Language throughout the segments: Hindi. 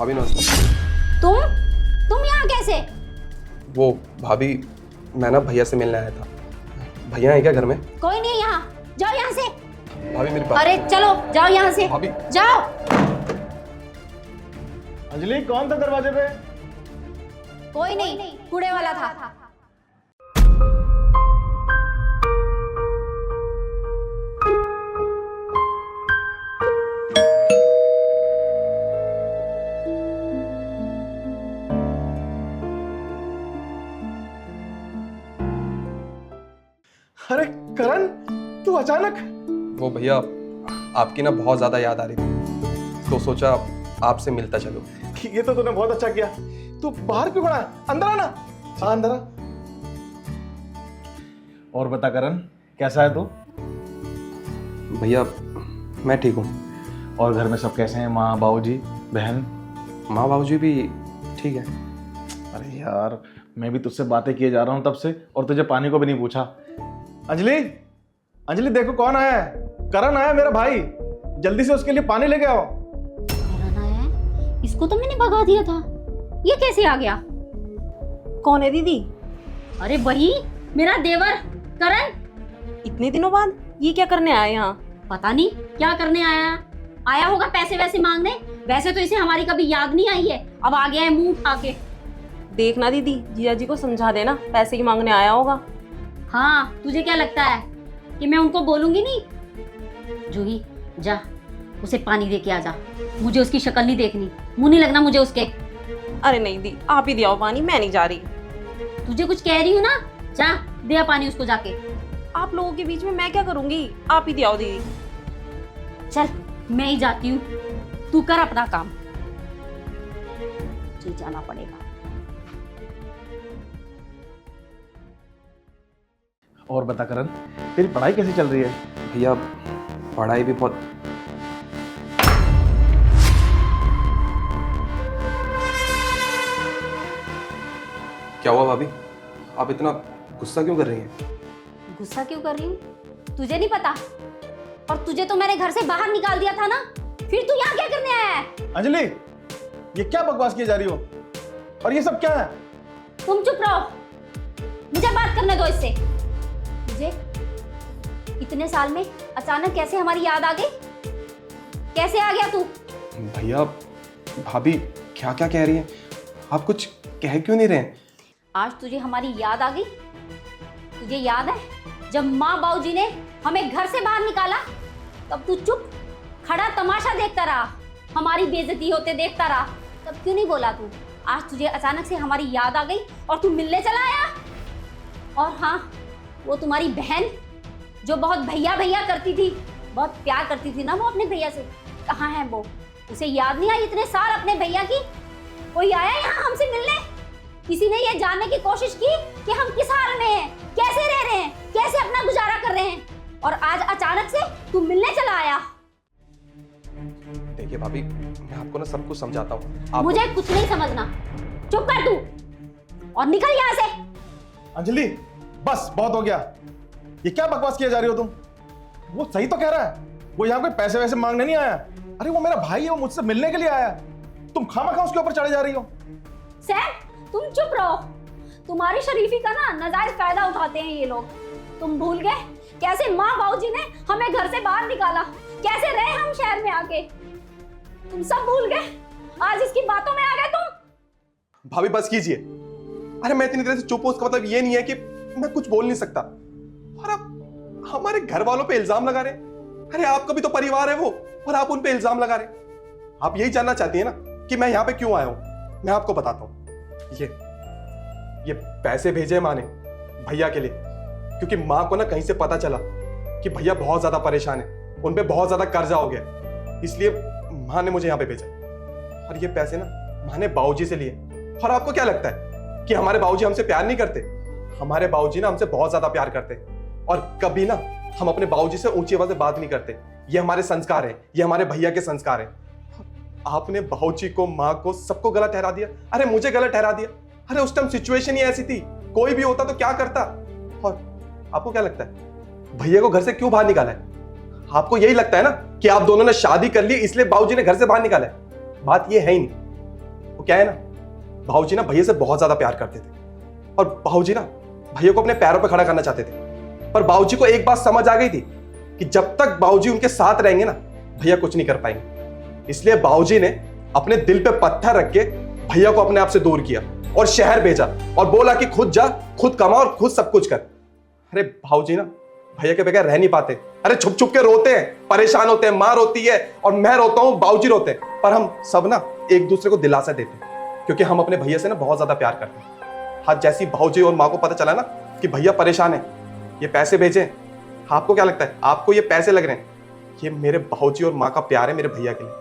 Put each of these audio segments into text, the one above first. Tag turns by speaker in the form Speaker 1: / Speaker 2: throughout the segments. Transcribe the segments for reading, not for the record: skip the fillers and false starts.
Speaker 1: भाभी नमस्ते।
Speaker 2: तुम यहाँ कैसे?
Speaker 1: वो भाभी, मैं ना भैया से मिलने आया था। भैया है क्या घर में?
Speaker 2: कोई नहीं है यहाँ, जाओ यहाँ से।
Speaker 1: भाभी मेरी बात।
Speaker 2: अरे चलो जाओ यहाँ से,
Speaker 1: भाभी
Speaker 2: जाओ।
Speaker 3: अंजलि, कौन था दरवाजे पे?
Speaker 2: कोई नहीं, कूड़े वाला था।
Speaker 3: अरे करण, तू अचानक?
Speaker 1: वो भैया, आपकी ना बहुत ज्यादा याद आ रही थी, तो सोचा आपसे मिलता चलो।
Speaker 3: ये तो तूने बहुत अच्छा किया। तू बाहर क्यों खड़ा है? अंदर आना। हाँ अंदर आ। और बता करण, कैसा है तू?
Speaker 1: भैया मैं ठीक हूँ।
Speaker 3: और घर में सब कैसे हैं? माँ, बाबूजी, बहन?
Speaker 1: माँ बाबूजी भी ठीक है।
Speaker 3: अरे यार, मैं भी तुझसे बातें किए जा रहा हूँ तब से, और तुझे पानी को भी नहीं पूछा। अंजलि, अंजलि देखो कौन आया है। करण आया, मेरा भाई। जल्दी से उसके लिए पानी लेके आओ।
Speaker 2: करण आया है? इसको तो मैंने भगा दिया था, ये कैसे आ गया?
Speaker 4: कौन है दीदी?
Speaker 2: अरे वही मेरा देवर करण।
Speaker 4: इतने दिनों बाद ये क्या करने आया यहाँ?
Speaker 2: पता नहीं क्या करने आया होगा, पैसे वैसे मांगने। वैसे तो इसे हमारी कभी याद नहीं आई है, अब आ गया है मुंह उठा के।
Speaker 4: देखना दीदी, जीजा जी को समझा देना, पैसे ही मांगने आया होगा।
Speaker 2: हाँ, तुझे क्या लगता है कि मैं उनको बोलूंगी नहीं? जूही जा, उसे पानी दे के आ जा। मुझे उसकी शक्ल नहीं देखनी, मुंह नहीं लगना मुझे उसके।
Speaker 4: अरे नहीं दी, आप ही दियाओ पानी, मैं नहीं जा रही।
Speaker 2: तुझे कुछ कह रही हूँ ना, जा दे पानी उसको जाके।
Speaker 4: आप लोगों के बीच में मैं क्या करूंगी? आप ही दियाओ दीदी।
Speaker 2: चल मैं ही जाती हूँ, तू कर अपना काम। जी जाना पड़ेगा।
Speaker 3: और बता करण, तेरी पढ़ाई कैसी चल रही है?
Speaker 1: भैया पढ़ाई भी बहुत। क्या हुआ भाभी, आप इतना गुस्सा क्यों कर रही हैं?
Speaker 2: गुस्सा क्यों कर रही हूँ तुझे नहीं पता? और तुझे तो मैंने घर से बाहर निकाल दिया था ना, फिर तू यहाँ क्या करने आया है?
Speaker 3: अंजलि, ये क्या बकवास किए जा रही हो? और ये सब क्या है?
Speaker 2: तुम चुप रहो, मुझे बात करने दो इससे। तुझे इतने साल में अचानक कैसे हमारी याद आ गई? कैसे आ गया तू?
Speaker 1: भैया भाभी क्या क्या कह रही हैं? आप कुछ कह क्यों नहीं रहे हैं?
Speaker 2: आज तुझे हमारी याद आ गई? तुझे याद है जब माँ बाबूजी ने हमें घर से बाहर निकाला, तब तू चुप खड़ा तमाशा देखता रहा, हमारी बेइज्जती होते देखता रहा, तब क्यों नहीं बोला तू? आज तुझे अचानक से हमारी याद आ गई और तू मिलने चला आया। और हाँ, वो तुम्हारी बहन जो बहुत भैया भैया करती थी, बहुत प्यार करती थी ना वो अपने भैया से, कहाँ है वो? उसे याद नहीं आई इतने साल अपने भैया की? कोई आया यहाँ हमसे मिलने? किसी ने ये जानने की कोशिश की कि हम किस हाल में हैं, कैसे रह रहे हैं, कैसे अपना गुजारा कर रहे हैं? और आज अचानक से तू मिलने चला आया।
Speaker 1: देखिए भाभी, मैं आपको ना सब कुछ समझाता हूँ।
Speaker 2: मुझे कुछ नहीं समझना, चुप कर तू और निकल यहाँ से।
Speaker 3: अंजलि बस, बहुत हो गया। ये क्या बकवास किए जा रही हो तुम? वो सही तो कह रहा है, वो यहाँ कोई पैसे वैसे मांगने नहीं आया। अरे वो मेरा भाई है, वो मुझसे मिलने के लिए आया। तुम खामखा उसके ऊपर चढ़े जा रही हो।
Speaker 2: सैम तुम चुप रहो, तुम्हारी शरीफी का ना नाजायज फायदा उठाते हैं ये लोग। तुम भूल गए कैसे माँ बाबूजी ने हमें घर से बाहर निकाला, कैसे रहे हम शहर में आके? तुम सब भूल गए, आज इसकी बातों में आ गए तुम।
Speaker 1: भाभी बस कीजिए। अरे मैं इतनी देर से चुप हूं, उसका मतलब ये नहीं है कि मैं कुछ बोल नहीं सकता। और आप हमारे घर वालों पे इल्जाम लगा रहे हैं। अरे आपका भी तो परिवार है वो, और आप उन पे इल्जाम लगा रहे हैं। आप यही जानना चाहती है ना कि मैं यहाँ पे क्यों आया हूं? मैं आपको बताता हूँ। ये पैसे भेजे माँ ने भैया के लिए, क्योंकि माँ को ना कहीं से पता चला कि भैया बहुत ज्यादा परेशान है, उन पे बहुत ज्यादा कर्जा हो गया, इसलिए माँ ने मुझे यहाँ पे भेजा। और ये पैसे ना माँ ने बाबूजी से लिए। और आपको क्या लगता है कि हमारे बाबूजी हमसे प्यार नहीं करते? हमारे बाबूजी ना हमसे बहुत ज्यादा प्यार करते, और कभी ना हम अपने बाबूजी से ऊंची आवाज से बात नहीं करते। ये हमारे संस्कार है, ये हमारे भैया के संस्कार है। आपने बाबूजी को, माँ को, सबको गलत ठहरा दिया। अरे मुझे गलत ठहरा दिया। अरे उस टाइम सिचुएशन ही ऐसी थी, कोई भी होता तो क्या करता। और आपको क्या लगता है भैया को घर से क्यों बाहर निकाला है? आपको यही लगता है ना कि आप दोनों ने शादी कर ली इसलिए बाबूजी ने घर से बाहर निकाला है? बात ये है ही नहीं। क्या है ना, भाऊजी ना भैया से बहुत ज्यादा प्यार करते थे और भाऊजी ना भैया को अपने पैरों पर खड़ा करना चाहते थे। पर भाऊजी को एक बात समझ आ गई थी कि जब तक भाऊजी उनके साथ रहेंगे ना, भैया कुछ नहीं कर पाएंगे। इसलिए भाऊजी ने अपने दिल पे पत्थर रख के भैया को अपने आप से दूर किया और शहर भेजा और बोला कि खुद जा, खुद कमा और खुद सब कुछ कर। अरे भाऊजी ना भैया के बगैर रह नहीं पाते। अरे छुप छुप के रोते हैं, परेशान होते हैं, माँ रोती है और मैं रोता हूँ, भाऊजी रोते हैं। पर हम सब ना एक दूसरे को दिलासा देते हैं क्योंकि हम अपने भैया से ना बहुत ज्यादा प्यार करते हैं। हाँ, जैसी भाऊजी और माँ को पता चला ना कि भैया परेशान है, ये पैसे भेजे, आपको क्या लगता है आपको ये पैसे लग रहे हैं? ये मेरे भाऊजी और माँ का प्यार है मेरे भैया के लिए,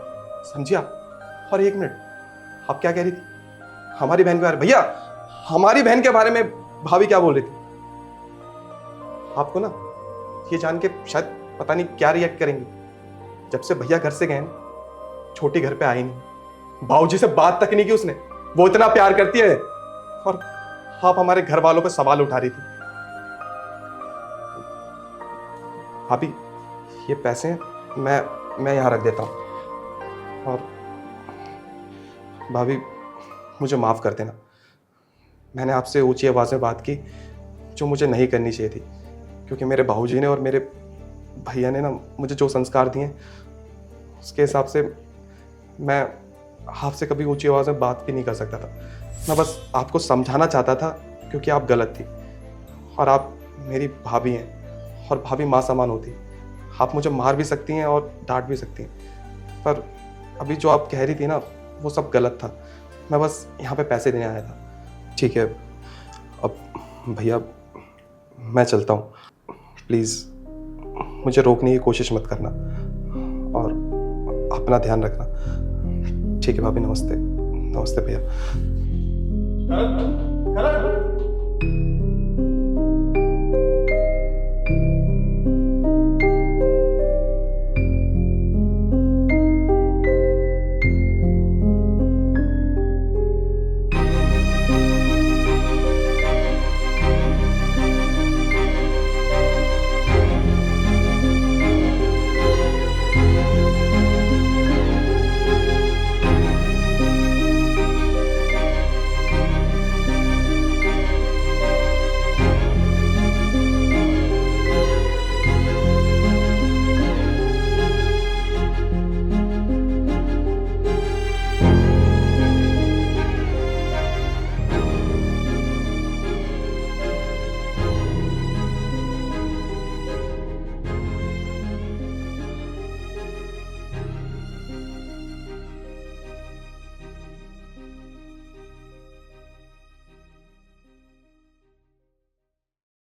Speaker 1: समझिए आप। और एक मिनट, आप क्या कह रही थी? हमारी बहन के बारे में? भैया, हमारी बहन के बारे में भाभी क्या बोल रही थी? आपको ना ये जान के शायद पता नहीं क्या रिएक्ट करेंगे। जब से भैया घर से गए ना, छोटी घर पे आई नहीं, भाऊजी से बात तक नहीं की उसने, वो इतना प्यार करती है। और आप हमारे घर वालों पे सवाल उठा रही थी। भाभी, ये पैसे मैं यहां रख देता हूं। और भाभी, मुझे माफ कर देना, मैंने आपसे ऊंची आवाज में बात की जो मुझे नहीं करनी चाहिए थी, क्योंकि मेरे भाऊजी ने और मेरे भैया ने ना मुझे जो संस्कार दिए उसके हिसाब से मैं आपसे कभी ऊंची आवाज में बात भी नहीं कर सकता था। मैं बस आपको समझाना चाहता था क्योंकि आप गलत थी और आप मेरी भाभी हैं और भाभी माँ समान होती। आप मुझे मार भी सकती हैं और डांट भी सकती हैं, पर अभी जो आप कह रही थी ना वो सब गलत था। मैं बस यहाँ पे पैसे देने आया था। ठीक है, अब भैया मैं चलता हूँ, प्लीज़ मुझे रोकने की कोशिश मत करना और अपना ध्यान रखना। ठीक है भाभी, नमस्ते। नमस्ते भैया।
Speaker 3: करण, करण।